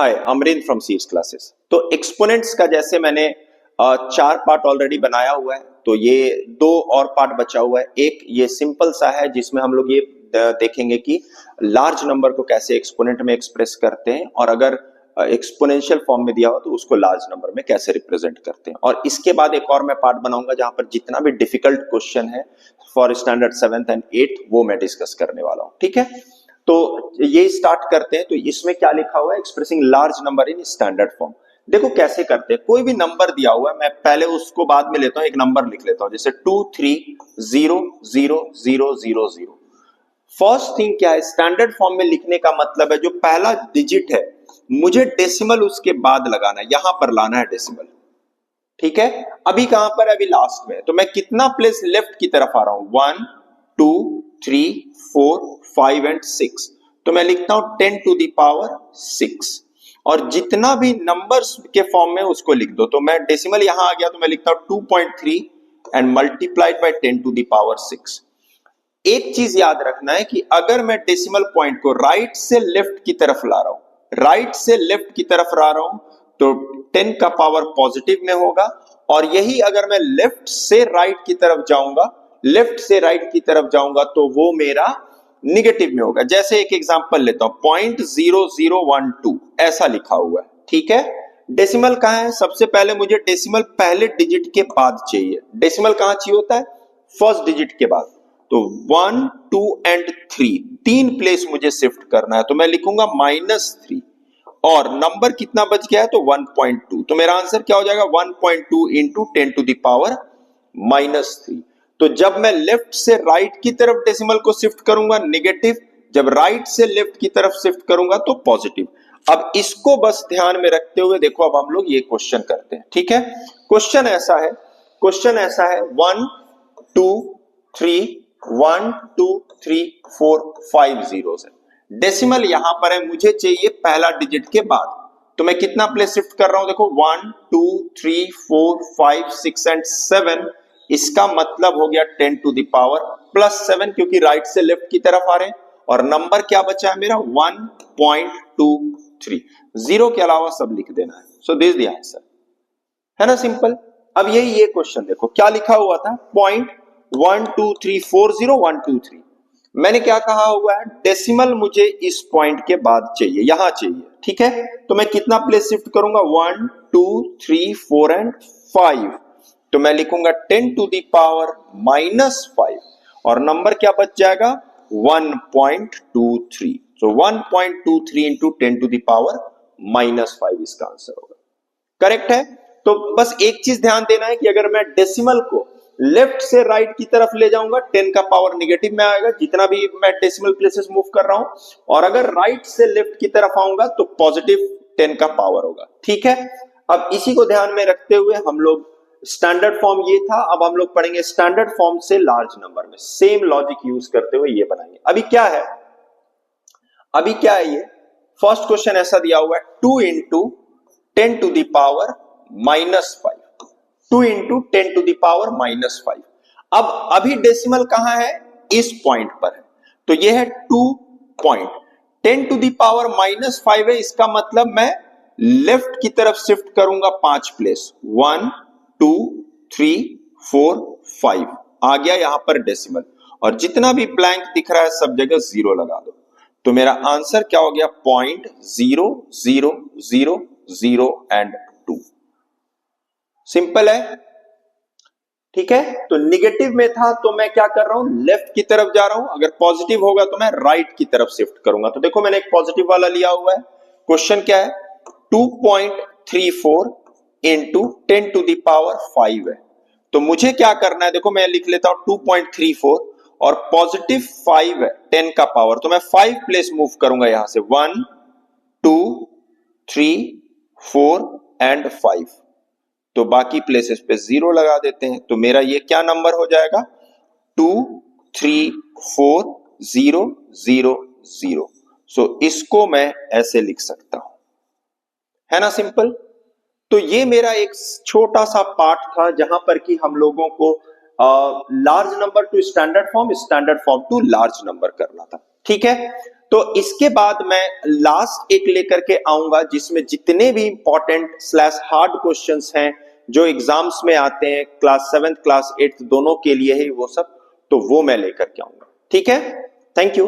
Hi, Amarind from seeds classes. तो exponents का जैसे मैंने 4 पार्ट ऑलरेडी बनाया हुआ है, तो ये 2 और पार्ट बचा हुआ है। एक ये सिंपल सा है जिसमें हम लोग ये देखेंगे कि लार्ज नंबर को कैसे एक्सपोनेंट में एक्सप्रेस करते हैं, और अगर एक्सपोनेंशियल फॉर्म में दिया हो तो उसको लार्ज नंबर में कैसे रिप्रेजेंट करते हैं। और इसके बाद एक और मैं पार्ट बनाऊंगा जहां पर जितना भी डिफिकल्ट क्वेश्चन है for standard 7th and 8th वो मैं डिस्कस करने वाला हूं। ठीक है, तो ये स्टार्ट करते हैं। तो इसमें क्या लिखा हुआ है, expressing large number in standard form. देखो कैसे करते हैं, कोई भी नंबर दिया हुआ है, मैं पहले उसको बाद में लेता हूं, एक नंबर लिख लेता हूं, जैसे 2 3 0 0 0 0 0। फर्स्ट थिंग क्या है, स्टैंडर्ड फॉर्म में लिखने का मतलब है जो पहला डिजिट है मुझे डेसिमल उसके बाद लगाना है, यहां पर लाना है डेसिमल। ठीक है, अभी कहां पर है, अभी लास्ट में। तो मैं कितना प्लेस लेफ्ट की तरफ आ रहा हूं, 1 2 3 4 5 एंड 6। तो मैं लिखता हूं 10 टू द पावर 6, और जितना भी नंबर्स के फॉर्म में उसको लिख दो। तो मैं डेसिमल यहां आ गया तो मैं लिखता हूं 2.3 and multiplied by 10 to the power 6। एक चीज याद रखना है कि अगर मैं डेसिमल पॉइंट को राइट से लेफ्ट की तरफ ला रहा हूं, राइट से लेफ्ट की तरफ ला रहा हूं, तो 10 का पावर पॉजिटिव में होगा, और यही अगर मैं लेफ्ट से राइट की तरफ जाऊंगा, लेफ्ट से राइट की तरफ जाऊंगा, तो वो मेरा निगेटिव में होगा। जैसे एक एग्जांपल लेता हूं, 0.0012 ऐसा लिखा हुआ है। ठीक है, डेसिमल कहां है, सबसे पहले मुझे डेसिमल पहले डिजिट के बाद चाहिए। डेसिमल कहां चाहिए होता है, फर्स्ट डिजिट के बाद। तो 1 2 एंड 3 तीन प्लेस मुझे शिफ्ट करना है, तो मैं लिखूंगा -3, और नंबर कितना बच गया है, तो 1.2। तो मेरा आंसर क्या हो जाएगा, 1.2 इंटू 10 टू द पावर -3। तो जब मैं लेफ्ट से राइट की तरफ डेसिमल को शिफ्ट करूंगा नेगेटिव, जब राइट से लेफ्ट की तरफ शिफ्ट करूंगा तो पॉजिटिव। अब इसको बस ध्यान में रखते हुए देखो, अब हम लोग ये क्वेश्चन करते हैं। ठीक है, क्वेश्चन ऐसा है 1 2 3 1 2 3 4 5 जीरोस है। डेसिमल यहां पर है, मुझे चाहिए पहला डिजिट के बाद। तो मैं कितना प्लेस शिफ्ट कर रहा हूं, देखो 1 2 3 4 5 6 एंड 7। इसका मतलब हो गया 10 टू द पावर +7, क्योंकि राइट से लेफ्ट की तरफ आ रहे हैं। और नंबर क्या बचा है मेरा, 1.23। जीरो के अलावा सब लिख देना है। सो दिस द आंसर, है ना, सिंपल। अब यही ये क्वेश्चन देखो क्या लिखा हुआ था, 0.12340 मैंने क्या कहा हुआ है, डेसिमल मुझे इस पॉइंट के बाद चाहिए, यहां चाहिए। ठीक है, तो मैं कितना प्लेस शिफ्ट करूंगा, 1 2 3 4 एंड 5। तो मैं लिखूंगा 10 टू द पावर -5, और नंबर क्या बच जाएगा, 1.23। तो 1.23 इंटू 10 टू द पावर -5 इसका आंसर होगा। करेक्ट है। तो बस एक चीज ध्यान देना है कि अगर मैं डेसिमल को लेफ्ट से राइट की तरफ ले जाऊंगा, 10 का पावर निगेटिव में आएगा, जितना भी मैं डेसिमल प्लेसेस मूव कर रहा हूं, और अगर राइट से लेफ्ट की तरफ आऊंगा तो पॉजिटिव 10 का पावर होगा। ठीक है, अब इसी को ध्यान में रखते हुए हम लोग, स्टैंडर्ड फॉर्म ये था, अब हम लोग पढ़ेंगे स्टैंडर्ड फॉर्म से लार्ज नंबर में, सेम लॉजिक यूज करते हुए ये बनाएंगे। अभी क्या है ये फर्स्ट क्वेश्चन ऐसा दिया हुआ है, 2 into 10 to the power -5, 2 into 10 to the power -5। अब अभी डेसिमल कहां है, इस पॉइंट पर है, तो यह है 2 पॉइंट, 10 टू द पावर -5 है। इसका मतलब मैं लेफ्ट की तरफ शिफ्ट करूंगा 5 प्लेस, 1 2 3 4 5 आ गया यहां पर डेसिमल, और जितना भी ब्लैंक दिख रहा है सब जगह 0 लगा दो। तो मेरा आंसर क्या हो गया, 0.0000 एंड 2। सिंपल है। ठीक है, तो निगेटिव में था तो मैं क्या कर रहा हूं, लेफ्ट की तरफ जा रहा हूं, अगर पॉजिटिव होगा तो मैं राइट की तरफ शिफ्ट करूंगा। तो देखो मैंने एक पॉजिटिव वाला लिया हुआ है। क्वेश्चन क्या है, 2.34 इंटू 10 टू द पावर 5 है। तो मुझे क्या करना है, देखो मैं लिख लेता हूं 2.34 और पॉजिटिव 5 है 10 का पावर, तो मैं 5 प्लेस मूव करूंगा यहां से, 1 2 3 4 एंड 5। तो बाकी प्लेसेस पे 0 लगा देते हैं। तो मेरा ये क्या नंबर हो जाएगा, 2340000। सो इसको मैं ऐसे लिख सकता हूं, है ना, सिंपल। तो ये मेरा एक छोटा सा पार्ट था जहां पर कि हम लोगों को large number to standard form, standard form to large number करना था। ठीक है। तो इसके बाद मैं लास्ट एक लेकर के आऊंगा जिसमें जितने भी इंपॉर्टेंट स्लैश हार्ड क्वेश्चंस हैं जो एग्जाम्स में आते हैं क्लास 7th क्लास 8th दोनों के लिए है वो सब, तो वो मैं लेकर के आऊंगा। ठीक है, थैंक यू।